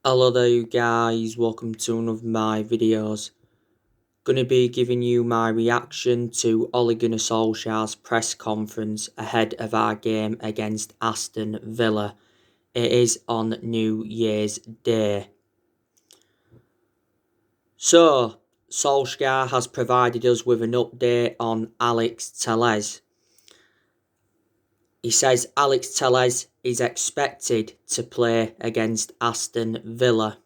Hello there you guys, welcome to one of my videos. Gonna be giving you my reaction to Ole Gunnar Solsjaer's press conference ahead of our game against Aston Villa. It is on New Year's Day. So, Solskjaer has provided us with an update on Alex Telles. He says Alex Telles is expected to play against Aston Villa.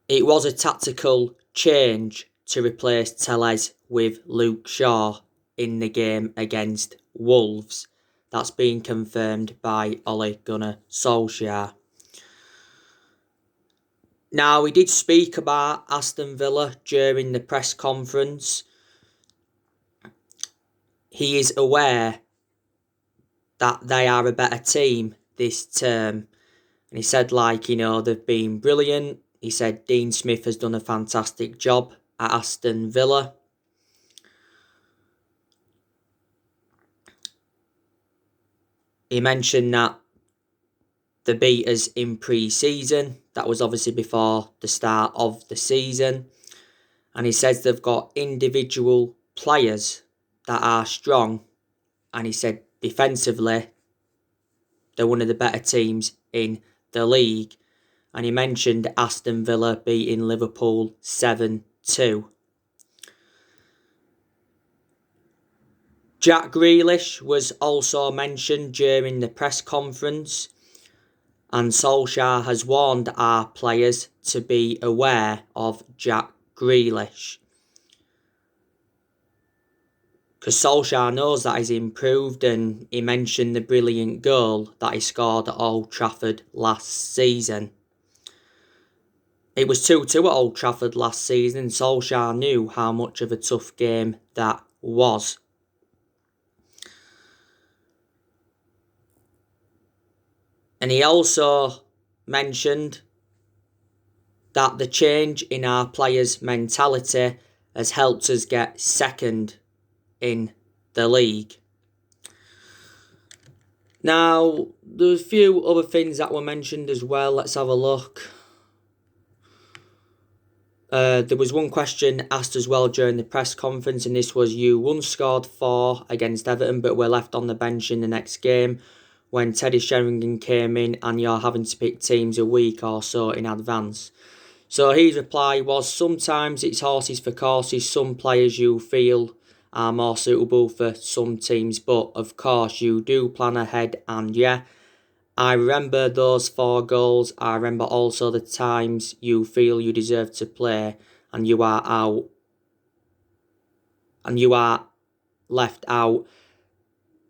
It was a tactical change to replace Telles with Luke Shaw in the game against Wolves. That's been confirmed by Ole Gunnar Solsjaer. Now, we did speak about Aston Villa during the press conference. He is aware that they are a better team this term. And he said, they've been brilliant. He said Dean Smith has done a fantastic job at Aston Villa. He mentioned that the beat us in pre-season. That was obviously before the start of the season. And he says they've got individual players that are strong. And he said defensively, they're one of the better teams in the league. And he mentioned Aston Villa beating Liverpool 7-2. Jack Grealish was also mentioned during the press conference. And Solskjaer has warned our players to be aware of Jack Grealish. Because Solskjaer knows that he's improved, and he mentioned the brilliant goal that he scored at Old Trafford last season. It was 2-2 at Old Trafford last season, and Solskjaer knew how much of a tough game that was. And he also mentioned that the change in our players' mentality has helped us get second in the league. Now, there's a few other things that were mentioned as well. Let's have a look. There was one question asked as well during the press conference, and this was, you once scored 4 against Everton but were left on the bench in the next game when Teddy Sheringham came in, and you're having to pick teams a week or so in advance. So his reply was, sometimes it's horses for courses. Some players you feel are more suitable for some teams, but of course you do plan ahead. And yeah, I remember those 4 goals. I remember also the times you feel you deserve to play and you are out and you are left out.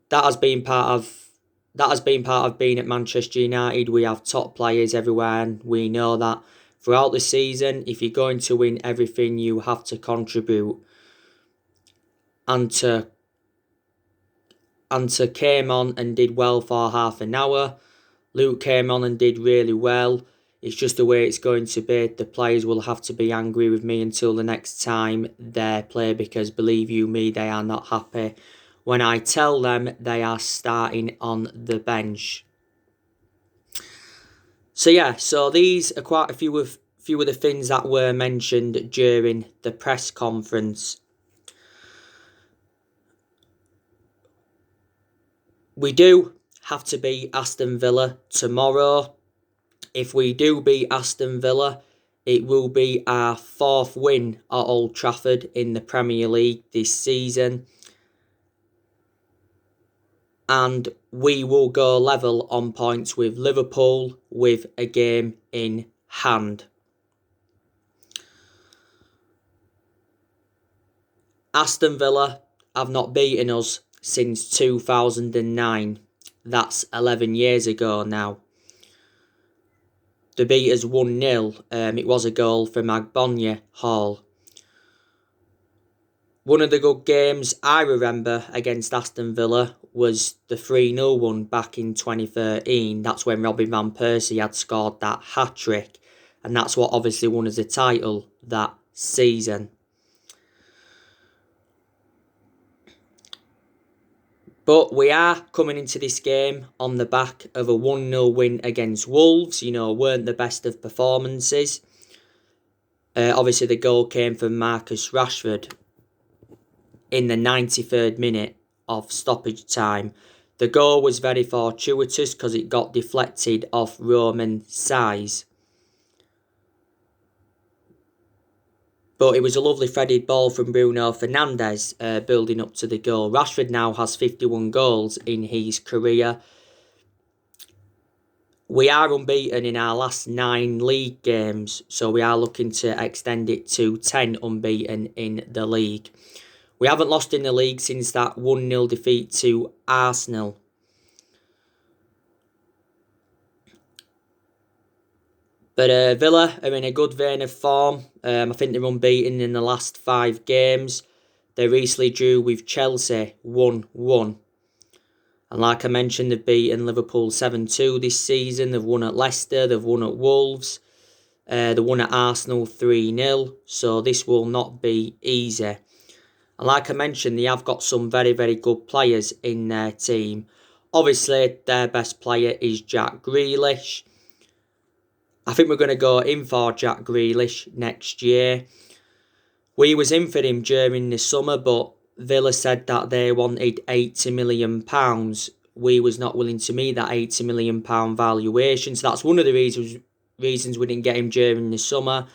That has been part of being at Manchester United. We have top players everywhere, and we know that throughout the season, if you're going to win everything, you have to contribute. Anta came on and did well for half an hour. Luke came on and did really well. It's just the way it's going to be. The players will have to be angry with me until the next time they play, because believe you me, they are not happy when I tell them they are starting on the bench. So yeah, so these are quite a few of the things that were mentioned during the press conference. We do have to beat Aston Villa tomorrow. If we do beat Aston Villa, it will be our 4th win at Old Trafford in the Premier League this season. And we will go level on points with Liverpool with a game in hand. Aston Villa have not beaten us since 2009. That's 11 years ago now. They beat us 1-0. It was a goal from Agbonye Hall. One of the good games I remember against Aston Villa was the 3-0 one back in 2013. That's when Robin van Persie had scored that hat-trick. And that's what obviously won us the title that season. But we are coming into this game on the back of a 1-0 win against Wolves. Weren't the best of performances. Obviously, the goal came from Marcus Rashford in the 93rd minute of stoppage time. The goal was very fortuitous because it got deflected off Roman Size. But it was a lovely threaded ball from Bruno Fernandes building up to the goal. Rashford now has 51 goals in his career. We are unbeaten in our last 9 league games, so we are looking to extend it to 10 unbeaten in the league. We haven't lost in the league since that 1-0 defeat to Arsenal. But Villa are in a good vein of form. I think they're unbeaten in the last 5 games. They recently drew with Chelsea 1-1. And like I mentioned, they've beaten Liverpool 7-2 this season. They've won at Leicester, they've won at Wolves. They won at Arsenal 3-0. So this will not be easy. And like I mentioned, they have got some very, very good players in their team. Obviously, their best player is Jack Grealish. I think we're going to go in for Jack Grealish next year. We was in for him during the summer, but Villa said that they wanted £80 million. We was not willing to meet that £80 million valuation. So that's one of the reasons we didn't get him during the summer.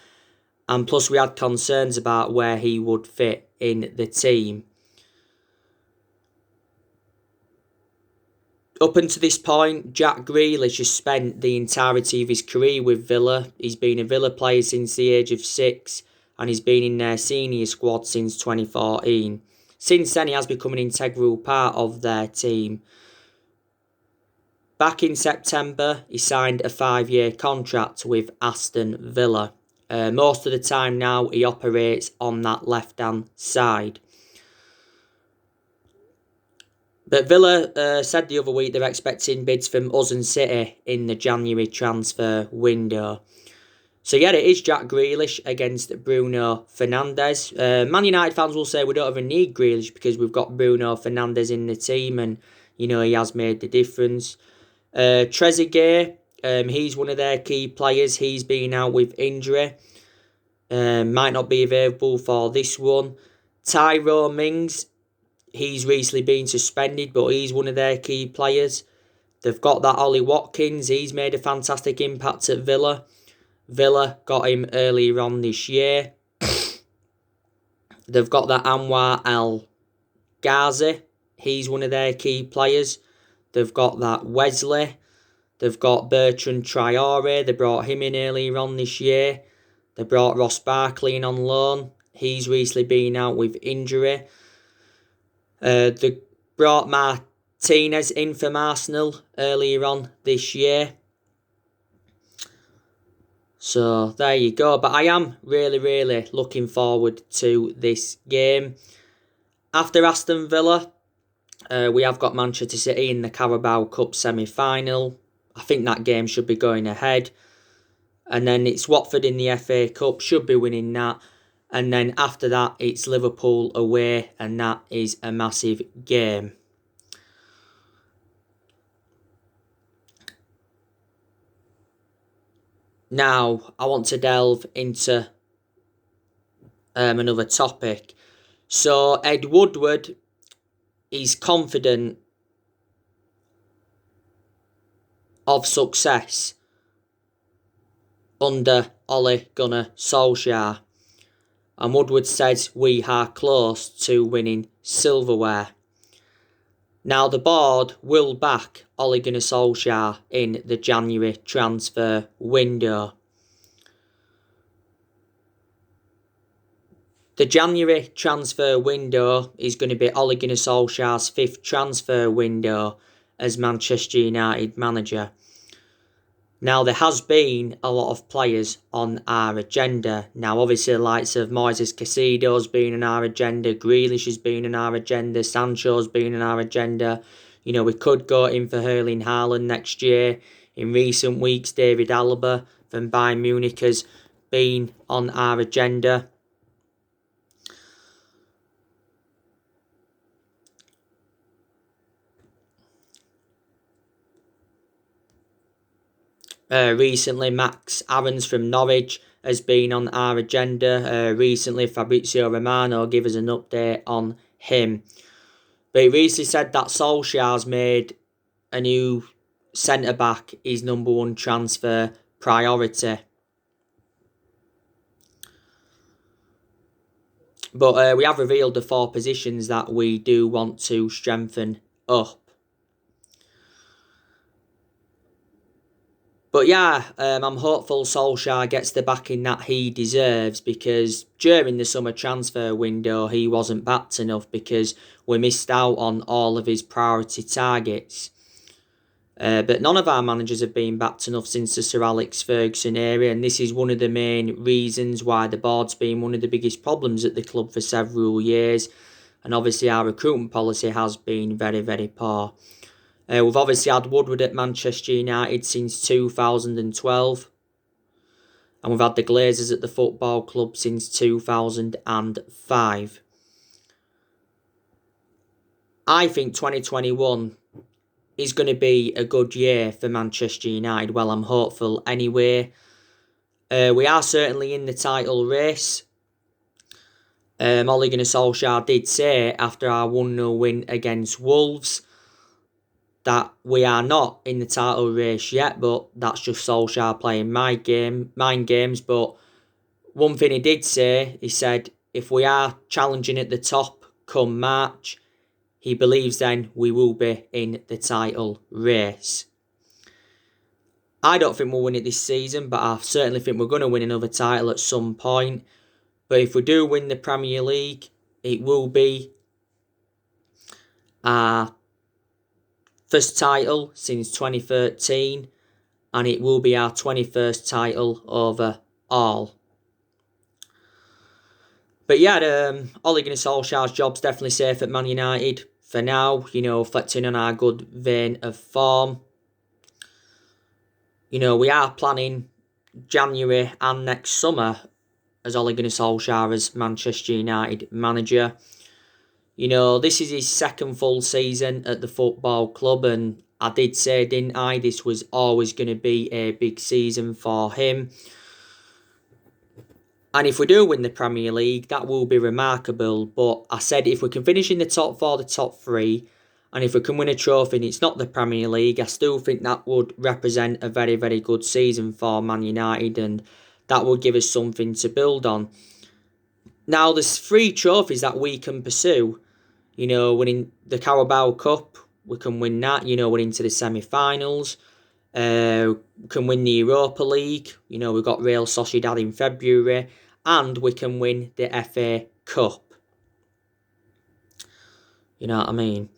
And plus we had concerns about where he would fit in the team. Up until this point, Jack Grealish has spent the entirety of his career with Villa. He's been a Villa player since the age of 6 and he's been in their senior squad since 2014. Since then, he has become an integral part of their team. Back in September, he signed a 5-year contract with Aston Villa. Most of the time now, he operates on that left-hand side. But Villa said the other week they're expecting bids from us and City in the January transfer window. So yeah, it is Jack Grealish against Bruno Fernandes. Man United fans will say we don't even need Grealish because we've got Bruno Fernandes in the team and, he has made the difference. Trezeguet, he's one of their key players. He's been out with injury. Might not be available for this one. Tyrone Mings, he's recently been suspended, but he's one of their key players. They've got that Ollie Watkins. He's made a fantastic impact at Villa. Villa got him earlier on this year. They've got that Anwar El Ghazi. He's one of their key players. They've got that Wesley. They've got Bertrand Traore. They brought him in earlier on this year. They brought Ross Barkley in on loan. He's recently been out with injury. They brought Martinez in from Arsenal earlier on this year. So there you go. But I am really, really looking forward to this game. After Aston Villa, we have got Manchester City in the Carabao Cup semi-final. I think that game should be going ahead. And then it's Watford in the FA Cup, should be winning that. And then after that, it's Liverpool away, and that is a massive game. Now, I want to delve into another topic. So, Ed Woodward is confident of success under Ole Gunnar Solsjaer. And Woodward says we are close to winning silverware. Now, the board will back Ole Gunnar Solsjaer in the January transfer window. The January transfer window is going to be Ole Gunnar Solskjaer's 5th transfer window as Manchester United manager. Now, there has been a lot of players on our agenda. Now, obviously, the likes of Moises Caicedo's been on our agenda. Grealish has been on our agenda. Sancho's been on our agenda. We could go in for Erling Haaland next year. In recent weeks, David Alaba from Bayern Munich has been on our agenda. Recently, Max Aarons from Norwich has been on our agenda. Recently, Fabrizio Romano gave us an update on him. But he recently said that Solsjaer's made a new centre-back his number one transfer priority. But we have revealed the 4 positions that we do want to strengthen up. But yeah, I'm hopeful Solskjaer gets the backing that he deserves, because during the summer transfer window he wasn't backed enough because we missed out on all of his priority targets. But none of our managers have been backed enough since the Sir Alex Ferguson era, and this is one of the main reasons why the board's been one of the biggest problems at the club for several years. And obviously our recruitment policy has been very, very poor. We've obviously had Woodward at Manchester United since 2012. And we've had the Glazers at the football club since 2005. I think 2021 is going to be a good year for Manchester United. Well, I'm hopeful anyway. We are certainly in the title race. Ole Gunnar Solskjaer did say after our 1-0 win against Wolves that we are not in the title race yet, but that's just Solskjaer playing mind games. But one thing he did say, he said, if we are challenging at the top come March, he believes then we will be in the title race. I don't think we'll win it this season, but I certainly think we're going to win another title at some point. But if we do win the Premier League, it will be our first title since 2013, and it will be our 21st title overall. But yeah, Ole Gunnar Solskjaer's job's definitely safe at Man United for now, reflecting on our good vein of form. We are planning January and next summer as Ole Gunnar Solskjaer as Manchester United manager. This is his second full season at the football club, and I did say, didn't I, this was always going to be a big season for him. And if we do win the Premier League, that will be remarkable. But I said if we can finish in the top 4, the top 3, and if we can win a trophy and it's not the Premier League, I still think that would represent a very, very good season for Man United, and that would give us something to build on. Now, there's 3 trophies that we can pursue. Winning the Carabao Cup, we can win that, winning to the semi-finals. We can win the Europa League. We've got Real Sociedad in February. And we can win the FA Cup. You know what I mean?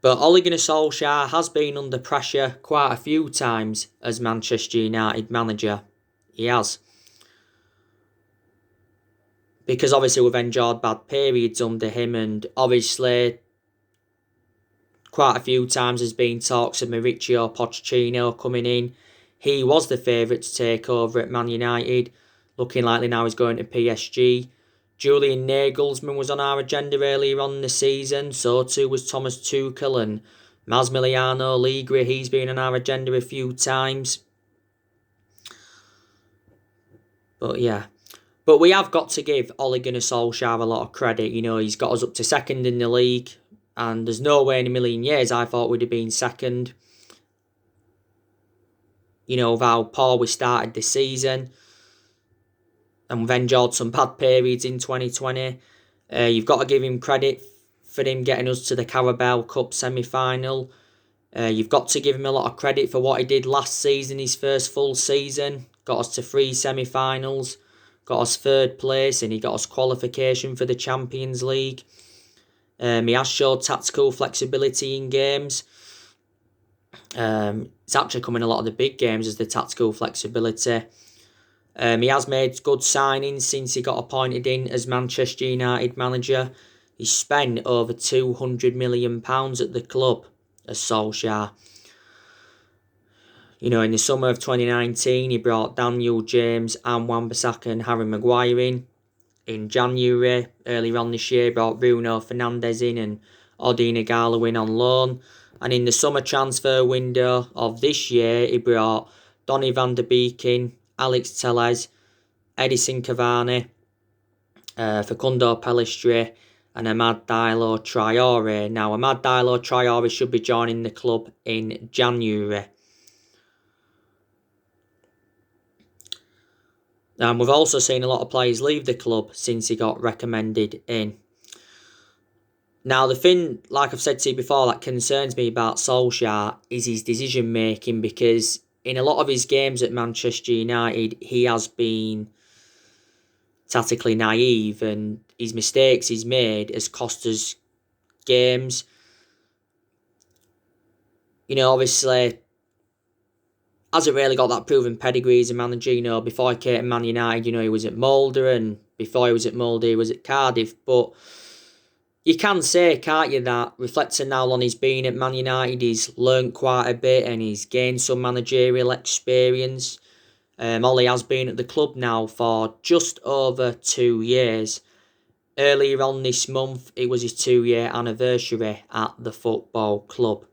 But Ole Gunnar Solskjaer has been under pressure quite a few times as Manchester United manager. He has. Because obviously we've enjoyed bad periods under him, and obviously quite a few times there's been talks of Mauricio Pochettino coming in. He was the favourite to take over at Man United. Looking likely now he's going to PSG. Julian Nagelsmann was on our agenda earlier on in the season. So too was Thomas Tuchel and Massimiliano Allegri. He's been on our agenda a few times. But yeah. But we have got to give Ole Gunnar Solskjaer a lot of credit. He's got us up to second in the league. And there's no way in a million years I thought we'd have been second. Of how poor we started this season. And we've enjoyed some bad periods in 2020. You've got to give him credit for him getting us to the Carabao Cup semi-final. You've got to give him a lot of credit for what he did last season, his first full season. Got us to 3 semi-finals. Got us 3rd place, and he got us qualification for the Champions League. He has showed tactical flexibility in games. It's actually come in a lot of the big games as the tactical flexibility. He has made good signings since he got appointed in as Manchester United manager. He spent over £200 million at the club as Solskjaer. In the summer of 2019, he brought Daniel James and Wan-Bissaka and Harry Maguire in. In January, earlier on this year, he brought Bruno Fernandes in and Odin Igalo in on loan. And in the summer transfer window of this year, he brought Donny van der Beek in, Alex Telles, Edison Cavani, Facundo Pellistri, and Amad Diallo Traore. Now, Amad Diallo Traore should be joining the club in January. And we've also seen a lot of players leave the club since he got recommended in. Now, the thing, like I've said to you before, that concerns me about Solsjaer is his decision making, because in a lot of his games at Manchester United, he has been tactically naive, and his mistakes he's made has cost us games. You know, obviously, hasn't really got that proven pedigree as a manager. You know, before he came to Man United, you know, he was at Mulder, and before he was at Mulder, he was at Cardiff. But you can say, can't you, that reflecting now on he's been at Man United, he's learnt quite a bit and he's gained some managerial experience. Ollie has been at the club now for just over 2 years. Earlier on this month, it was his 2-year anniversary at the football club.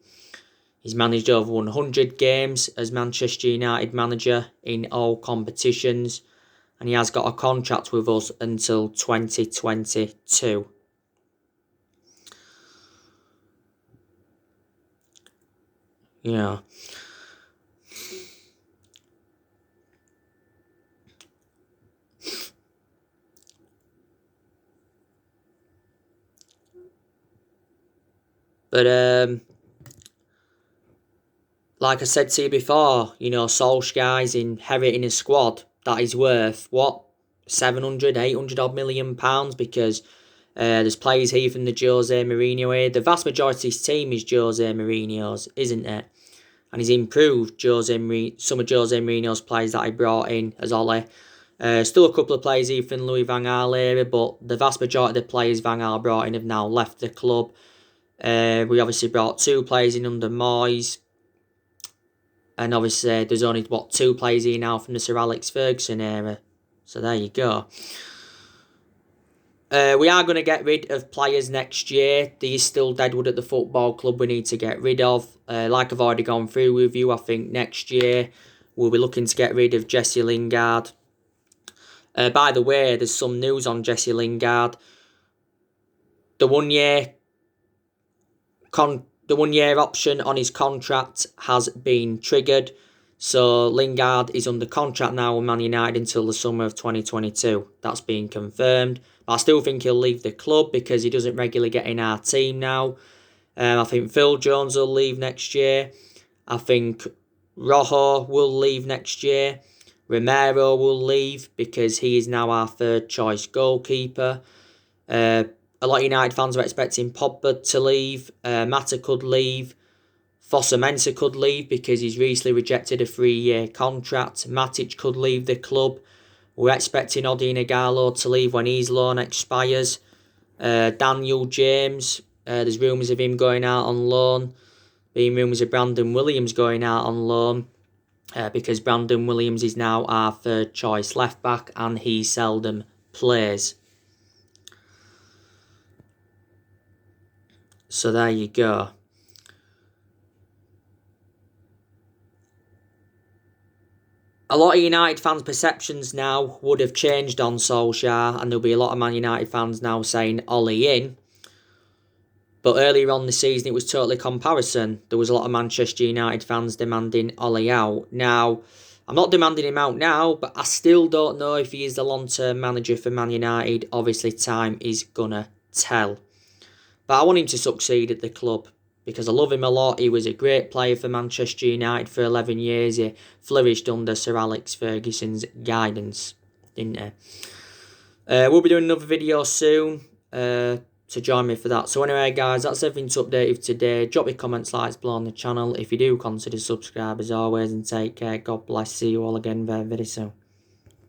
He's managed over 100 games as Manchester United manager in all competitions, and he has got a contract with us until 2022. Yeah. But like I said to you before, you know, Solskjaer's inheriting a squad that is worth, what, 700, 800 odd million pounds, because there's players here from the Jose Mourinho era. The vast majority of his team is Jose Mourinho's, isn't it? And he's improved some of Jose Mourinho's players that he brought in as Ollie. Still a couple of players here from Louis van Gaal era, but the vast majority of the players Van Gaal brought in have now left the club. We obviously brought 2 players in under Moyes. And obviously there's only, 2 players here now from the Sir Alex Ferguson era. So there you go. We are going to get rid of players next year. There is still deadwood at the football club we need to get rid of. Like I've already gone through with you, I think next year we'll be looking to get rid of Jesse Lingard. By the way, there's some news on Jesse Lingard. The 1 year option on his contract has been triggered. So Lingard is under contract now with Man United until the summer of 2022. That's been confirmed. But I still think he'll leave the club because he doesn't regularly get in our team now. I think Phil Jones will leave next year. I think Rojo will leave next year. Romero will leave because he is now our 3rd choice goalkeeper. A lot of United fans are expecting Pogba to leave. Mata could leave. Fossa-Mensah could leave because he's recently rejected a 3-year contract. Matic could leave the club. We're expecting Odi Nagalo to leave when his loan expires. Daniel James, there's rumours of him going out on loan. Being rumours of Brandon Williams going out on loan. Because Brandon Williams is now our 3rd choice left back and he seldom plays. So there you go. A lot of United fans' perceptions now would have changed on Solskjaer, and there'll be a lot of Man United fans now saying Ollie in. But earlier on the season, it was totally comparison. There was a lot of Manchester United fans demanding Ollie out. Now, I'm not demanding him out now, but I still don't know if he is the long-term manager for Man United. Obviously, time is gonna tell. But I want him to succeed at the club because I love him a lot. He was a great player for Manchester United for 11 years. He flourished under Sir Alex Ferguson's guidance, didn't he? We'll be doing another video soon, so join me for that. So anyway, guys, that's everything to update you today. Drop your comments, likes below on the channel. If you do, consider subscribe as always, and take care. God bless. See you all again very, very soon.